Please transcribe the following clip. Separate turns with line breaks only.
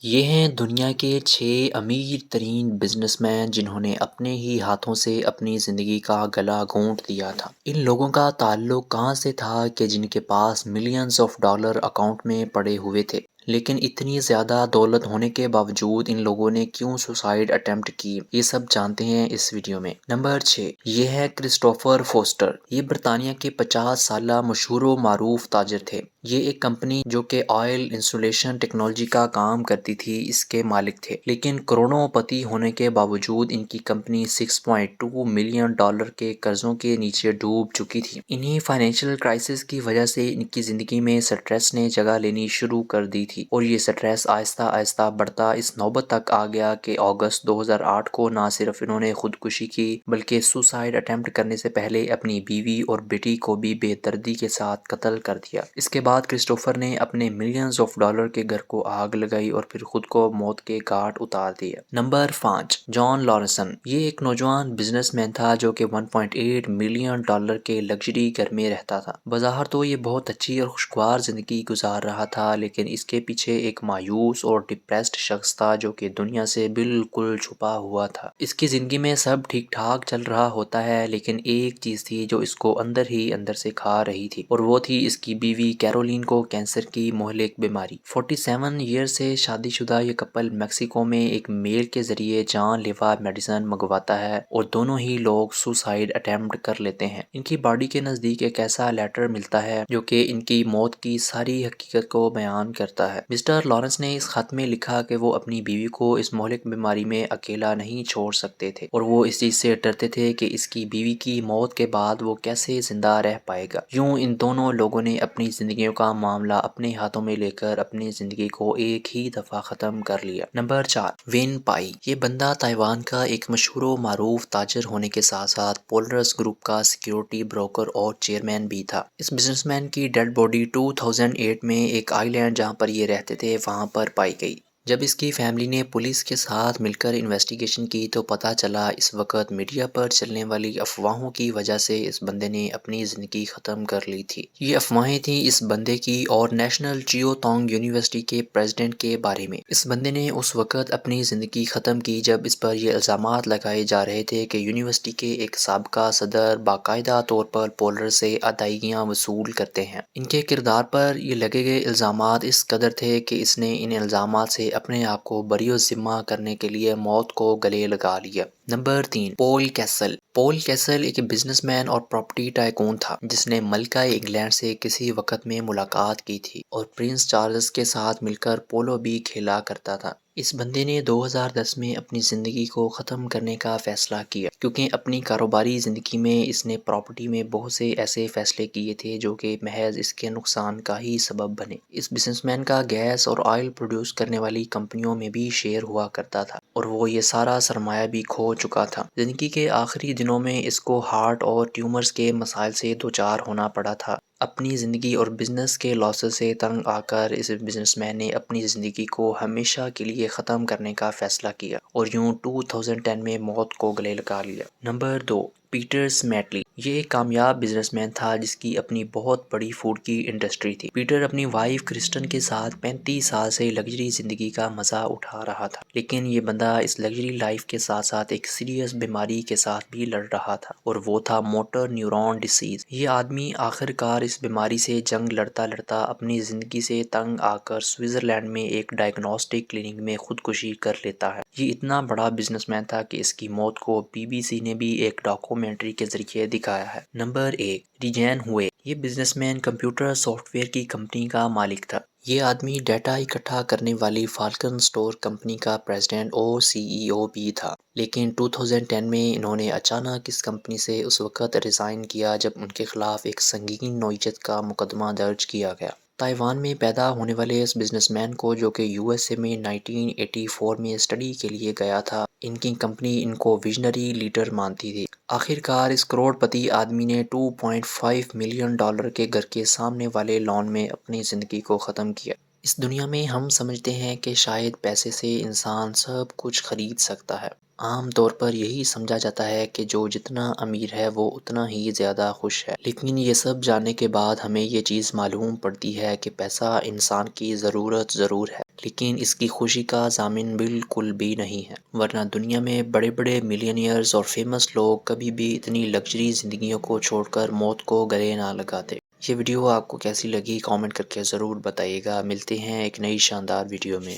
یہ ہیں دنیا کے 6 امیر ترین بزنس مین جنہوں نے اپنے ہی ہاتھوں سے اپنی زندگی کا گلا گھونٹ دیا تھا۔ ان لوگوں کا تعلق کہاں سے تھا کہ جن کے پاس ملینز آف ڈالر اکاؤنٹ میں پڑے ہوئے تھے، لیکن اتنی زیادہ دولت ہونے کے باوجود ان لوگوں نے کیوں سوسائیڈ اٹیمپٹ کی، یہ سب جانتے ہیں اس ویڈیو میں۔ نمبر 6، یہ ہے کرسٹوفر فوسٹر۔ یہ برطانیہ کے 50 سالہ مشہور و معروف تاجر تھے۔ یہ ایک کمپنی جو کہ آئل انسٹالیشن ٹیکنالوجی کا کام کرتی تھی اس کے مالک تھے، لیکن کروڑوں پتی ہونے کے باوجود ان کی کمپنی 6.2 ملین ڈالر کے قرضوں کے نیچے ڈوب چکی تھی۔ انہی فائنینشیل کرائسس کی وجہ سے ان کی زندگی میں سٹریس نے جگہ لینی شروع کر دی تھی، اور یہ سٹریس آہستہ آہستہ بڑھتا اس نوبت تک آ گیا کہ اگست 2008 کو نہ صرف انہوں نے خودکشی کی بلکہ سوسائیڈ اٹیمپٹ کرنے سے پہلے اپنی بیوی اور بیٹی کو بھی بے دردی کے ساتھ قتل کر دیا۔ اس کے بعد کرسٹوفر نے اپنے ملینز آف ڈالر کے گھر کو آگ لگائی اور پھر خود کو موت کے گھاٹ اتار دیا۔ نمبر 5، جان لارنسن۔ یہ ایک نوجوان بزنس مین تھا جو کہ 1.8 ملین ڈالر کے لگژری گھر میں رہتا تھا۔ بظاہر تو یہ بہت اچھی اور خوشگوار زندگی گزار رہا تھا، لیکن اس کے پیچھے ایک مایوس اور ڈپریسڈ شخص تھا جو کہ دنیا سے بالکل چھپا ہوا تھا۔ اس کی زندگی میں سب ٹھیک ٹھاک چل رہا ہوتا ہے، لیکن ایک چیز تھی جو اس کو اندر ہی اندر سے کھا رہی تھی، اور وہ تھی اس کی بیوی کیرولین کو کینسر کی مہلک بیماری۔ 47 ایئر سے شادی شدہ یہ کپل میکسیکو میں ایک میل کے ذریعے جان لیوا میڈیسن منگواتا ہے، اور دونوں ہی لوگ سوسائیڈ اٹیمپٹ کر لیتے ہیں۔ ان کی باڈی کے نزدیک ایک ایسا لیٹر ملتا ہے جو کہ ان کی موت کی ساری حقیقت کو بیان کرتا ہے۔ مسٹر لارنس نے اس خط میں لکھا کہ وہ اپنی بیوی کو اس مہلک بیماری میں اکیلا نہیں چھوڑ سکتے تھے، اور وہ اس چیز سے ڈرتے تھے کہ اس کی بیوی کی موت کے بعد وہ کیسے زندہ رہ پائے گا۔ یوں ان دونوں لوگوں نے اپنی زندگیوں کا معاملہ اپنے ہاتھوں میں لے کر اپنی زندگی کو ایک ہی دفعہ ختم کر لیا۔ نمبر 4، وین پائی۔ یہ بندہ تائیوان کا ایک مشہور و معروف تاجر ہونے کے ساتھ ساتھ پولرس گروپ کا سیکیورٹی بروکر اور چیئرمین بھی تھا۔ اس بزنس مین کی ڈیڈ باڈی 2008 میں ایک آئی لینڈ جہاں پر یہ رہتے تھے وہاں پر پائی گئی۔ جب اس کی فیملی نے پولیس کے ساتھ مل کر انویسٹیگیشن کی تو پتہ چلا اس وقت میڈیا پر چلنے والی افواہوں کی وجہ سے اس بندے نے اپنی زندگی ختم کر لی تھی۔ یہ افواہیں تھیں اس بندے کی اور نیشنل چیو تونگ یونیورسٹی کے پریزیڈنٹ کے بارے میں۔ اس بندے نے اس وقت اپنی زندگی ختم کی جب اس پر یہ الزامات لگائے جا رہے تھے کہ یونیورسٹی کے ایک سابقہ صدر باقاعدہ طور پر پولر سے ادائیگیاں وصول کرتے ہیں۔ ان کے کردار پر یہ لگے گئے الزامات اس قدر تھے کہ اس نے ان الزامات سے اپنے آپ کو بری الذمہ کرنے کے لیے موت کو گلے لگا لیا۔ نمبر 3، پول کیسل۔ پول کیسل ایک بزنس مین اور پراپرٹی ٹائکون تھا جس نے ملکہ انگلینڈ سے کسی وقت میں ملاقات کی تھی اور پرنس چارلس کے ساتھ مل کر پولو بھی کھیلا کرتا تھا۔ اس بندے نے 2010 میں اپنی زندگی کو ختم کرنے کا فیصلہ کیا کیونکہ اپنی کاروباری زندگی میں اس نے پراپرٹی میں بہت سے ایسے فیصلے کیے تھے جو کہ محض اس کے نقصان کا ہی سبب بنے۔ اس بزنس مین کا گیس اور آئل پروڈیوس کرنے والی کمپنیوں میں بھی شیئر ہوا کرتا تھا، اور وہ یہ سارا سرمایہ بھی کھو چکا تھا۔ زندگی کے آخری دنوں میں اس کو ہارٹ اور ٹیومرز کے مسائل سے دوچار ہونا پڑا تھا۔ اپنی زندگی اور بزنس کے لاسز سے تنگ آ کر اس بزنس مین نے اپنی زندگی کو ہمیشہ کے لیے ختم کرنے کا فیصلہ کیا اور یوں 2010 میں موت کو گلے لگا لیا۔ نمبر 2، پیٹر سمیٹلی۔ یہ ایک کامیاب بزنس مین تھا جس کی اپنی بہت بڑی فوڈ کی انڈسٹری تھی۔ پیٹر اپنی وائف کرسٹن کے ساتھ 35 سال سے لگژری زندگی کا مزہ اٹھا رہا تھا، لیکن یہ بندہ اس لگژری لائف کے ساتھ ساتھ ایک سیریس بیماری کے ساتھ بھی لڑ رہا تھا، اور وہ تھا موٹر نیورون ڈیسیز۔ یہ آدمی آخر کار اس بیماری سے جنگ لڑتا لڑتا اپنی زندگی سے تنگ آ کر سوئٹزرلینڈ میں ایک ڈائگنوسٹک کلینک میں خودکشی کر لیتا ہے۔ یہ اتنا بڑا بزنس مین تھا کہ اس کی موت کو BBC نے بھی ایک ڈاکومنٹری کے ذریعے دکھایا ہے۔ نمبر 1، ریجین ہوئے۔ یہ business man computer soft where کی کمپنی کا مالک تھا۔ یہ آدمی ڈیٹا اکٹھا کرنے والی فالکن اسٹور کمپنی کا پریزیڈنٹ اور CEO بھی تھا، لیکن 2010 میں انہوں نے اچانک اس کمپنی سے اس وقت ریزائن کیا جب ان کے خلاف ایک سنگین نوعیت کا مقدمہ درج کیا گیا۔ تائیوان میں پیدا ہونے والے اس بزنس مین کو جو کہ USA میں 1984 میں اسٹڈی کے لیے گیا تھا، ان کی کمپنی ان کو ویژنری لیڈر مانتی تھی۔ آخر کار اس کروڑ پتی آدمی نے 2.5 ملین ڈالر کے گھر کے سامنے والے لان میں اپنی زندگی کو ختم کیا۔ اس دنیا میں ہم سمجھتے ہیں کہ شاید پیسے سے انسان سب کچھ خرید سکتا ہے۔ عام طور پر یہی سمجھا جاتا ہے کہ جو جتنا امیر ہے وہ اتنا ہی زیادہ خوش ہے، لیکن یہ سب جاننے کے بعد ہمیں یہ چیز معلوم پڑتی ہے کہ پیسہ انسان کی ضرورت ضرور ہے، لیکن اس کی خوشی کا ضامن بالکل بھی نہیں ہے، ورنہ دنیا میں بڑے بڑے ملینئرز اور فیمس لوگ کبھی بھی اتنی لگژری زندگیوں کو چھوڑ کر موت کو گلے نہ لگاتے۔ یہ ویڈیو آپ کو کیسی لگی کامنٹ کر کے ضرور بتائیے گا۔ ملتے ہیں ایک نئی شاندار ویڈیو میں۔